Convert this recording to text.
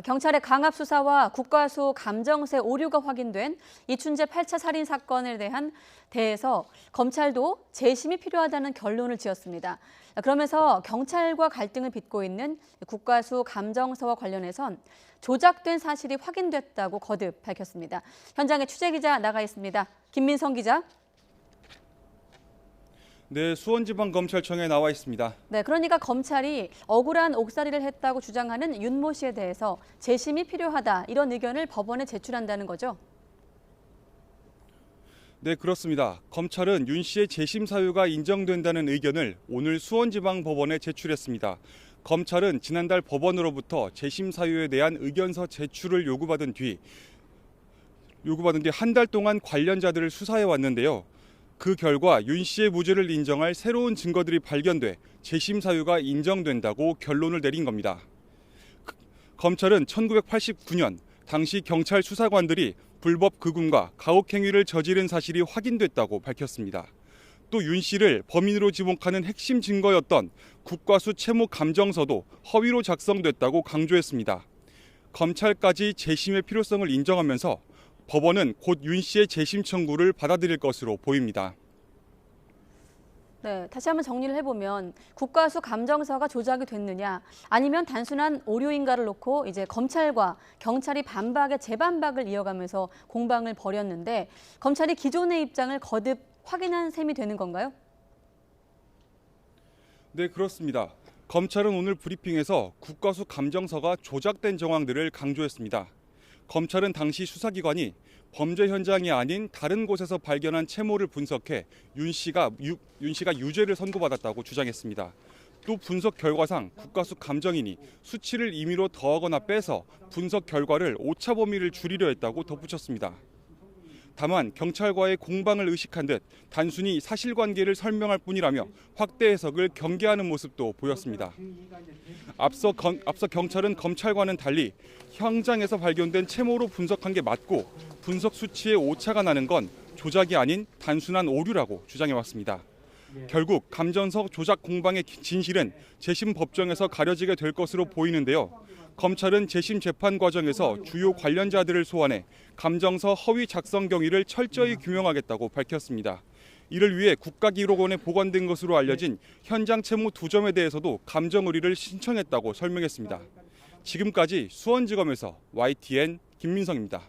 경찰의 강압 수사와 국과수 감정세 오류가 확인된 이춘재 8차 살인 사건에 대해서 검찰도 재심이 필요하다는 결론을 지었습니다. 그러면서 경찰과 갈등을 빚고 있는 국과수 감정서와 관련해선 조작된 사실이 확인됐다고 거듭 밝혔습니다. 현장에 취재 기자 나가 있습니다. 김민성 기자. 네, 수원지방검찰청에 나와 있습니다. 네, 그러니까 검찰이 억울한 옥살이를 했다고 주장하는 윤모 씨에 대해서 재심이 필요하다 이런 의견을 법원에 제출한다는 거죠? 네, 그렇습니다. 검찰은 윤 씨의 재심 사유가 인정된다는 의견을 오늘 수원지방법원에 제출했습니다. 검찰은 지난달 법원으로부터 재심 사유에 대한 의견서 제출을 요구받은 뒤 한 달 동안 관련자들을 수사해 왔는데요. 그 결과 윤 씨의 무죄를 인정할 새로운 증거들이 발견돼 재심 사유가 인정된다고 결론을 내린 겁니다. 검찰은 1989년 당시 경찰 수사관들이 불법 금융과 가혹행위를 저지른 사실이 확인됐다고 밝혔습니다. 또 윤 씨를 범인으로 지목하는 핵심 증거였던 국과수 채무 감정서도 허위로 작성됐다고 강조했습니다. 검찰까지 재심의 필요성을 인정하면서 법원은 곧 윤 씨의 재심 청구를 받아들일 것으로 보입니다. 네, 다시 한번 정리를 해보면 국과수 감정서가 조작이 됐느냐 아니면 단순한 오류인가를 놓고 이제 검찰과 경찰이 반박에 재반박을 이어가면서 공방을 벌였는데 검찰이 기존의 입장을 거듭 확인한 셈이 되는 건가요? 네, 그렇습니다. 검찰은 오늘 브리핑에서 국과수 감정서가 조작된 정황들을 강조했습니다. 검찰은 당시 수사기관이 범죄 현장이 아닌 다른 곳에서 발견한 채모를 분석해 윤 씨가 유죄를 선고받았다고 주장했습니다. 또 분석 결과상 국과수 감정인이 수치를 임의로 더하거나 빼서 분석 결과를 오차 범위를 줄이려 했다고 덧붙였습니다. 다만 경찰과의 공방을 의식한 듯 단순히 사실관계를 설명할 뿐이라며 확대 해석을 경계하는 모습도 보였습니다. 앞서 경찰은 검찰과는 달리 현장에서 발견된 채모로 분석한 게 맞고 분석 수치에 오차가 나는 건 조작이 아닌 단순한 오류라고 주장해왔습니다. 결국 감정서 조작 공방의 진실은 재심 법정에서 가려지게 될 것으로 보이는데요. 검찰은 재심 재판 과정에서 주요 관련자들을 소환해 감정서 허위 작성 경위를 철저히 규명하겠다고 밝혔습니다. 이를 위해 국가기록원에 보관된 것으로 알려진 현장 채무 2점에 대해서도 감정 의뢰를 신청했다고 설명했습니다. 지금까지 수원지검에서 YTN 김민성입니다.